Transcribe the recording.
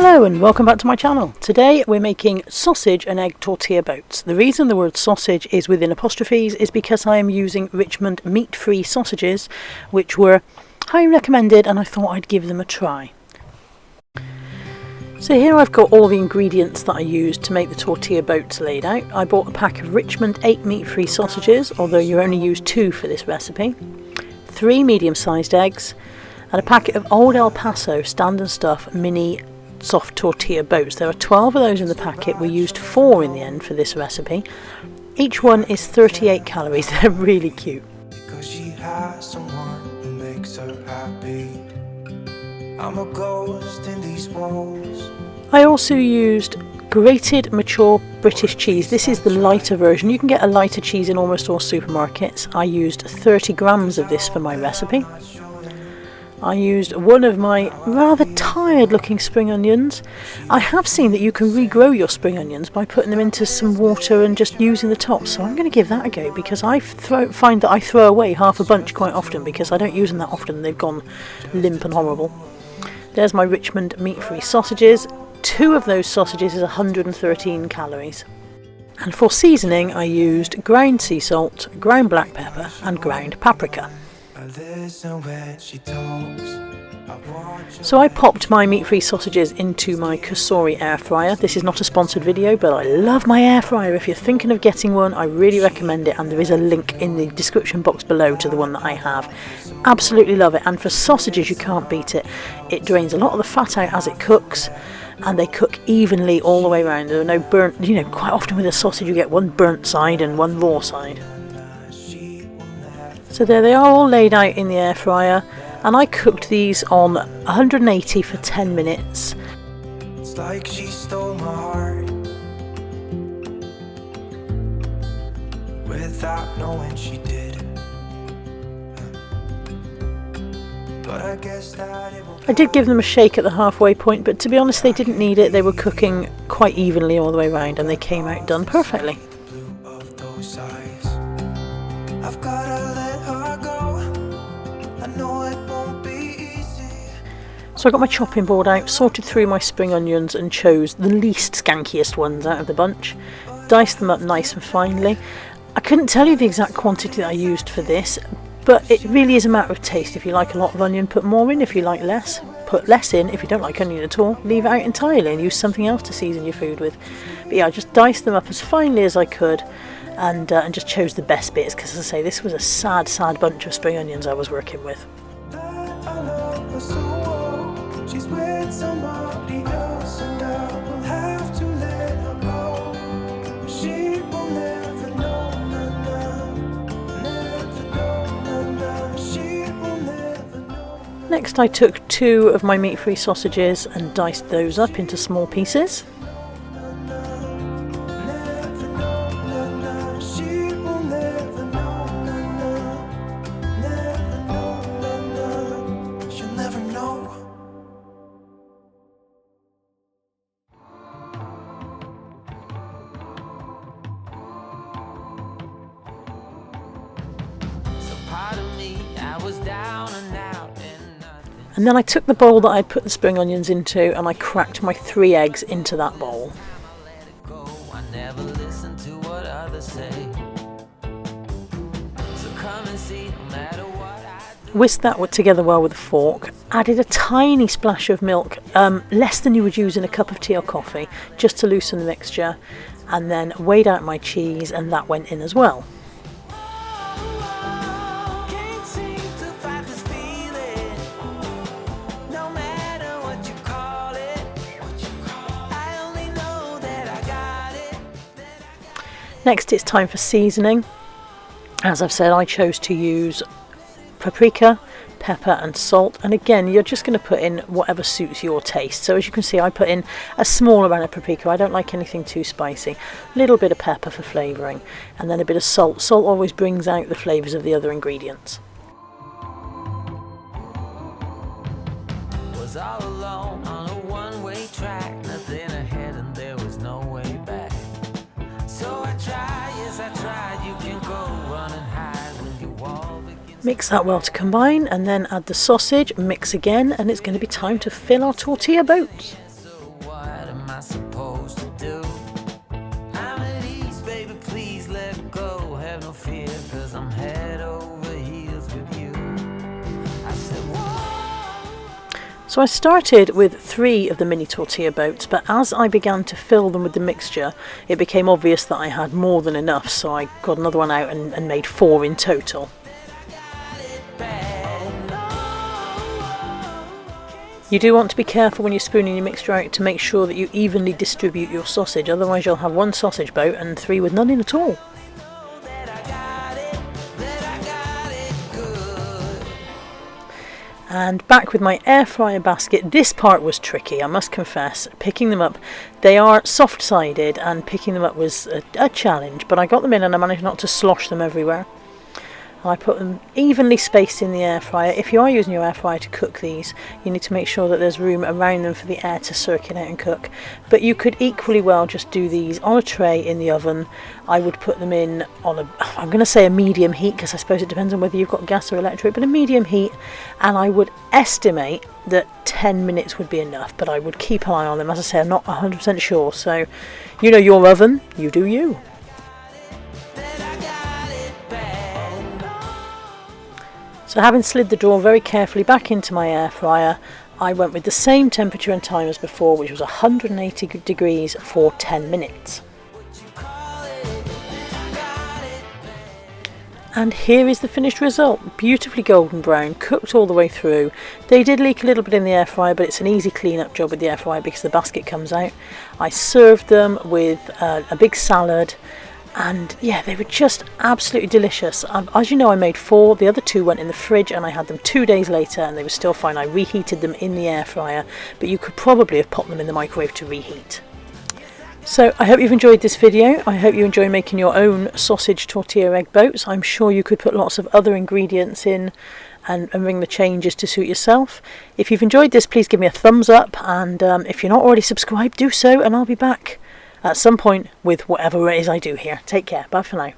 Hello and welcome back to my channel. Today we're making sausage and egg tortilla boats. The reason the word sausage is within apostrophes is because I am using Richmond meat-free sausages, which were highly recommended, and I thought I'd give them a try. So here I've got all the ingredients that I used to make the tortilla boats laid out. I bought a pack of Richmond 8 meat-free sausages, although you only use 2 for this recipe, 3 medium-sized eggs, and a packet of Old El Paso Stand and Stuff mini soft tortilla boats. There are 12 of those in the packet. We used 4 in the end for this recipe. Each one is 38 calories. They're really cute. Because she has someone who makes her happy. I'm a ghost in these walls. I also used grated mature British cheese. This is the lighter version. You can get a lighter cheese in almost all supermarkets. I used 30 grams of this for my recipe. I used one of my rather tired looking spring onions. I have seen that you can regrow your spring onions by putting them into some water and just using the tops, so I'm going to give that a go, because I find that I throw away half a bunch quite often because I don't use them that often. They've gone limp and horrible. There's my Richmond meat-free sausages. 2 of those sausages is 113 calories. And for seasoning I used ground sea salt, ground black pepper and ground paprika. So I popped my meat-free sausages into my Calorie air fryer. This is not a sponsored video, but I love my air fryer. If you're thinking of getting one, I really recommend it, and there is a link in the description box below to the one that I have. Absolutely love it, and for sausages you can't beat it. It drains a lot of the fat out as it cooks, and they cook evenly all the way around. There are no burnt, quite often with a sausage you get one burnt side and one raw side. So there they are, all laid out in the air fryer, and I cooked these on 180 for 10 minutes. It's like she stole my heart without knowing she did. But I guess that it will... I did give them a shake at the halfway point, but to be honest they didn't need it. They were cooking quite evenly all the way around and they came out done perfectly. I've gotta let her go. I know it won't be easy. So I got my chopping board out, sorted through my spring onions and chose the least skankiest ones out of the bunch. Diced them up nice and finely. I couldn't tell you the exact quantity that I used for this, but it really is a matter of taste. If you like a lot of onion, put more in. If you like less, put less in. If you don't like onion at all, leave it out entirely and use something else to season your food with. But yeah, I just diced them up as finely as I could. And just chose the best bits, because as I say, this was a sad bunch of spring onions I was working with. Next I took 2 of my meat-free sausages and diced those up into small pieces. And then I took the bowl that I'd put the spring onions into and I cracked my 3 eggs into that bowl. Whisked that together well with a fork, added a tiny splash of milk, less than you would use in a cup of tea or coffee, just to loosen the mixture, and then weighed out my cheese and that went in as well. Next it's time for seasoning. As I've said, I chose to use paprika, pepper and salt, and again you're just going to put in whatever suits your taste. So as you can see, I put in a small amount of paprika. I don't like anything too spicy. A little bit of pepper for flavouring, and then a bit of salt. Salt always brings out the flavours of the other ingredients. Was all alone on a one-way track, nothing ahead and there was no way back. So I tried, yes I tried, you can go run and hide when you all begin. Mix that well to combine, and then add the sausage, mix again, and it's going to be time to fill our tortilla boats. I supposed to do? I'm at ease, baby, please let go. Have no fear, cause I'm head over heels with you. I said, whoa. So I started with 3 of the mini tortilla boats, but as I began to fill them with the mixture, it became obvious that I had more than enough, so I got another one out and made 4 in total. You do want to be careful when you're spooning your mixture out to make sure that you evenly distribute your sausage, otherwise you'll have 1 sausage boat and 3 with none in at all. And back with my air fryer basket. This part was tricky, I must confess. Picking them up, they are soft-sided and picking them up was a challenge, but I got them in and I managed not to slosh them everywhere. I put them evenly spaced in the air fryer. If you are using your air fryer to cook these, you need to make sure that there's room around them for the air to circulate and cook. But you could equally well just do these on a tray in the oven. I would put them in on I'm going to say a medium heat, because I suppose it depends on whether you've got gas or electric, but a medium heat, and I would estimate that 10 minutes would be enough, but I would keep an eye on them. As I say, I'm not 100% sure, so you know your oven, you do you. So having slid the door very carefully back into my air fryer, I went with the same temperature and time as before, which was 180 degrees for 10 minutes. And here is the finished result. Beautifully golden brown, cooked all the way through. They did leak a little bit in the air fryer, but it's an easy clean up job with the air fryer because the basket comes out. I served them with a big salad. And yeah, they were just absolutely delicious. As you know, I made 4, the other 2 went in the fridge and I had them 2 days later and they were still fine. I reheated them in the air fryer, but you could probably have popped them in the microwave to reheat. So I hope you've enjoyed this video. I hope you enjoy making your own sausage tortilla egg boats. I'm sure you could put lots of other ingredients in and bring the changes to suit yourself. If you've enjoyed this, please give me a thumbs up, and if you're not already subscribed, do so, and I'll be back at some point with whatever it is I do here. Take care. Bye for now.